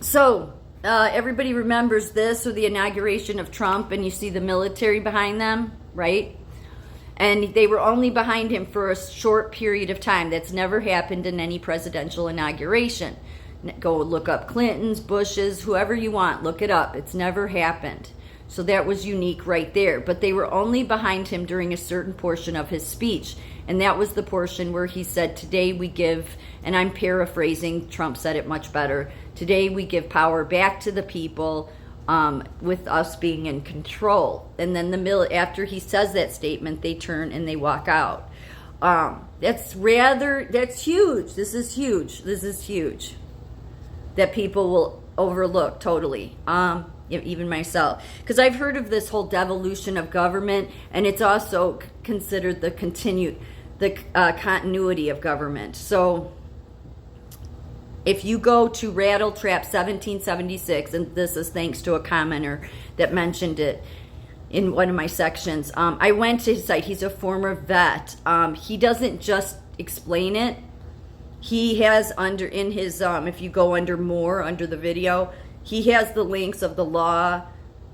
So, everybody remembers this, or the inauguration of Trump, and you see the military behind them, right? And they were only behind him for a short period of time. That's never happened in any presidential inauguration. Go look up Clinton's, Bush's, whoever you want. Look it up. It's never happened. So that was unique right there. But they were only behind him during a certain portion of his speech. And that was the portion where he said, today we give, and I'm paraphrasing, Trump said it much better, today we give power back to the people, with us being in control. And then after he says that statement, they turn and they walk out. That's huge. This is huge. That people will overlook totally. Even myself. Because I've heard of this whole devolution of government, and it's also considered the continuity of government. So if you go to Rattle Trap 1776, and this is thanks to a commenter that mentioned it in one of my sections, I went to his site. He's a former vet. He doesn't just explain it. He has in his, if you go under more, under the video, he has the links of the law,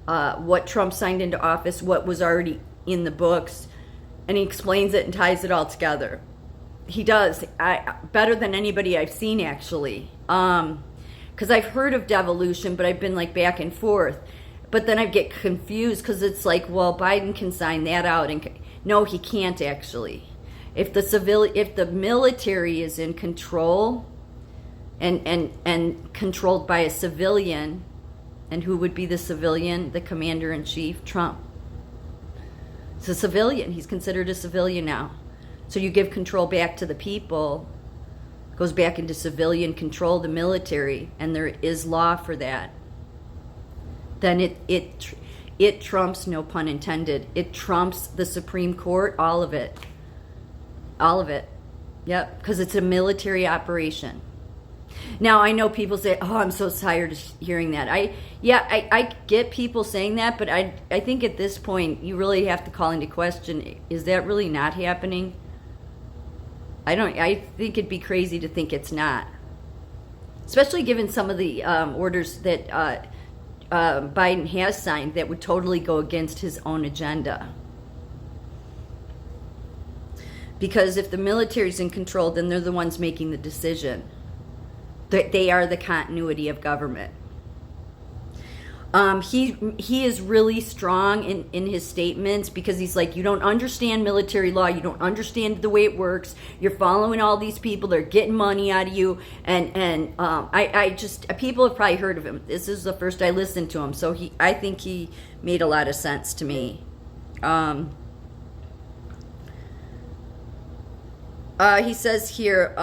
what Trump signed into office, what was already in the books, and he explains it and ties it all together. He does, better than anybody I've seen, actually. Because I've heard of devolution, but I've been like back and forth. But then I get confused because it's like, well, Biden can sign that out, and no, he can't actually. If the military is in control, and controlled by a civilian, and who would be the civilian? The commander-in-chief, Trump. It's a civilian. He's considered a civilian now. So you give control back to the people, goes back into civilian control, the military, and there is law for that. Then it trumps, no pun intended, it trumps the Supreme Court, all of it. All of it. Yep, because it's a military operation. Now, I know people say, oh, I'm so tired of hearing that. I get people saying that, but I think at this point, you really have to call into question, is that really not happening? I think it'd be crazy to think it's not. Especially given some of the orders that Biden has signed that would totally go against his own agenda. Because if the military's in control, then they're the ones making the decision. They are the continuity of government. He is really strong in his statements because he's like, you don't understand military law, you don't understand the way it works, you're following all these people, they're getting money out of you, and people have probably heard of him. This is the first I listened to him, so I think he made a lot of sense to me. He says here,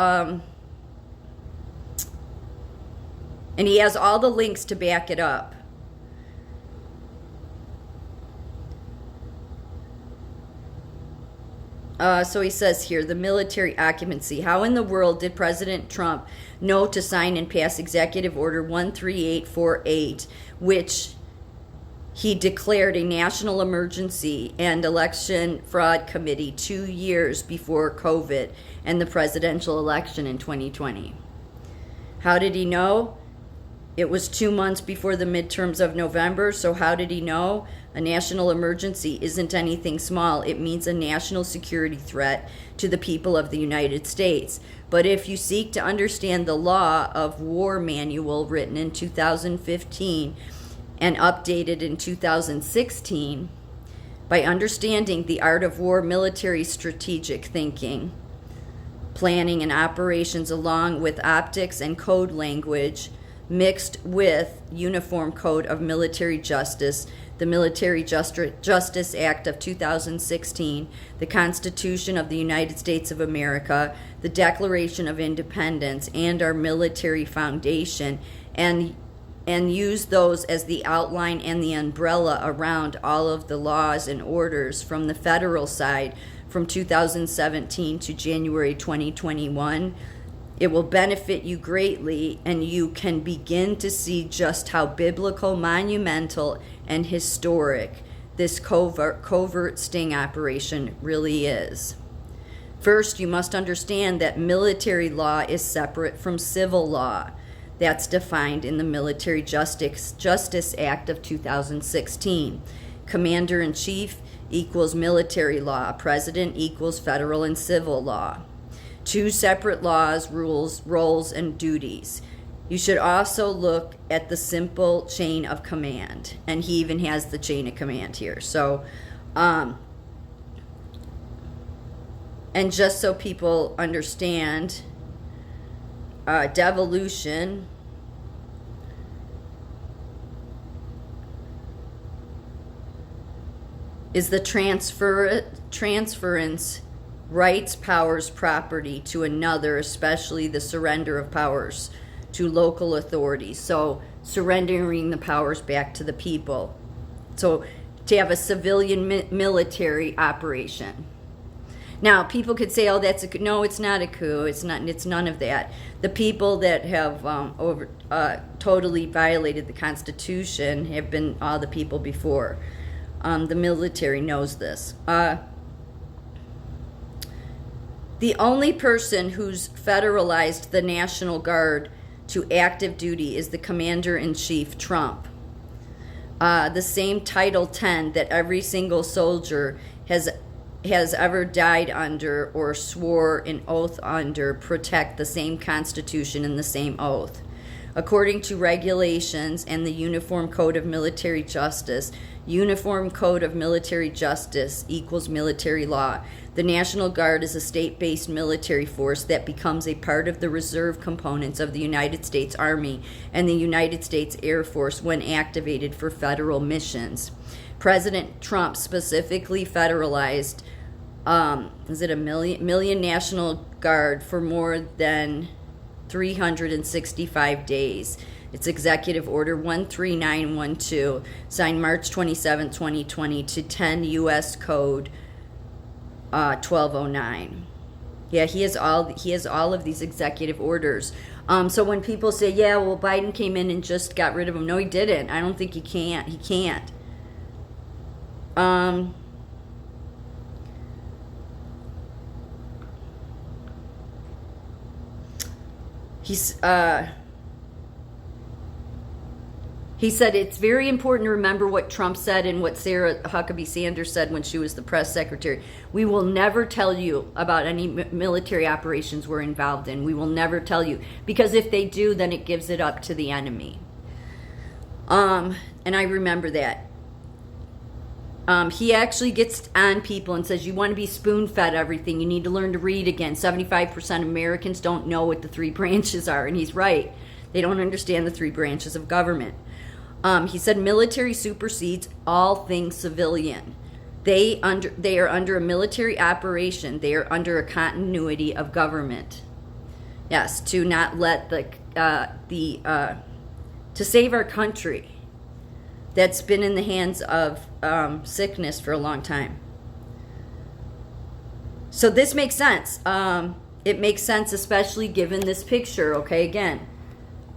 and he has all the links to back it up. So he says here, the military occupancy. How in the world did President Trump know to sign and pass Executive Order 13848, which he declared a national emergency and election fraud committee 2 years before COVID and the presidential election in 2020? How did he know? It was 2 months before the midterms of November, so how did he know? A national emergency isn't anything small. It means a national security threat to the people of the United States. But if you seek to understand the law of war manual written in 2015 and updated in 2016, by understanding the art of war, military strategic thinking, planning and operations along with optics and code language, mixed with Uniform Code of Military Justice, the Military Justice Act of 2016, the Constitution of the United States of America, the Declaration of Independence, and our military foundation, and use those as the outline and the umbrella around all of the laws and orders from the federal side from 2017 to January 2021, it will benefit you greatly, and you can begin to see just how biblical, monumental, and historic this covert sting operation really is. First, you must understand that military law is separate from civil law. That's defined in the Military Justice Act of 2016. Commander-in-Chief equals military law. President equals federal and civil law. Two separate laws, rules, roles, and duties. You should also look at the simple chain of command. And he even has the chain of command here. So, and just so people understand, devolution is the transference rights, powers, property to another, especially the surrender of powers to local authorities. So surrendering the powers back to the people. So to have a civilian military operation. Now, people could say, "Oh, that's a coup." No, it's not a coup. It's not. It's none of that. The people that have totally violated the Constitution have been all the people before. The military knows this. The only person who's federalized the National Guard to active duty is the Commander-in-Chief, Trump. The same Title 10 that every single soldier has ever died under or swore an oath under protect the same Constitution and the same oath. According to regulations and the Uniform Code of Military Justice, Uniform Code of Military Justice equals military law. The National Guard is a state-based military force that becomes a part of the reserve components of the United States Army and the United States Air Force when activated for federal missions. President Trump specifically federalized a million National Guard for more than 365 days. It's Executive Order 13912, signed March 27, 2020 to 10 U.S. Code 1209. Yeah, he has all of these executive orders. So when people say, "Yeah, well, Biden came in and just got rid of them," no, he didn't. I don't think he can't. He can't. He said it's very important to remember what Trump said and what Sarah Huckabee Sanders said when she was the press secretary. We will never tell you about any military operations we're involved in. We will never tell you. Because if they do, then it gives it up to the enemy. And I remember that. He actually gets on people and says, you want to be spoon-fed everything. You need to learn to read again. 75% of Americans don't know what the three branches are. And he's right. They don't understand the three branches of government. He said military supersedes all things civilian. They are under a military operation. They are under a continuity of government. Yes, to not let to save our country that's been in the hands of sickness for a long time. So this makes sense. It makes sense, especially given this picture, okay, again.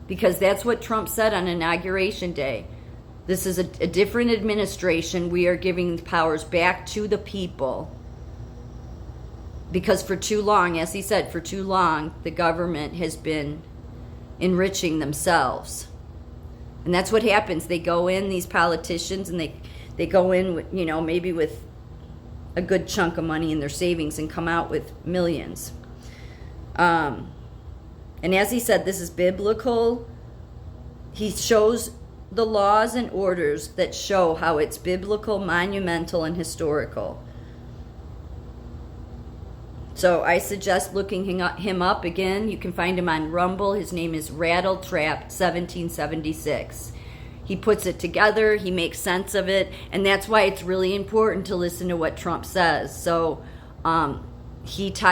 Because that's what Trump said on Inauguration Day. This is a different administration. We are giving powers back to the people. Because for too long, as he said, for too long, the government has been enriching themselves. And that's what happens. They go in, these politicians, and they go in with, maybe with a good chunk of money in their savings and come out with millions. And as he said, this is biblical. He shows the laws and orders that show how it's biblical, monumental, and historical. So I suggest looking him up again. You can find him on Rumble. His name is Rattletrap1776. He puts it together. He makes sense of it. And that's why it's really important to listen to what Trump says. So he's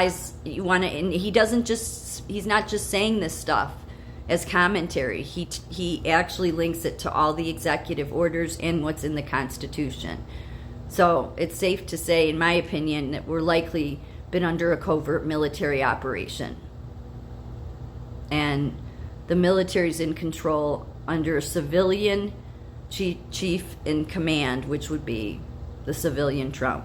not just saying this stuff as commentary. He actually links it to all the executive orders and what's in the Constitution. So it's safe to say, in my opinion, that we're likely been under a covert military operation. And the military's in control under a civilian chief in command, which would be the civilian Trump.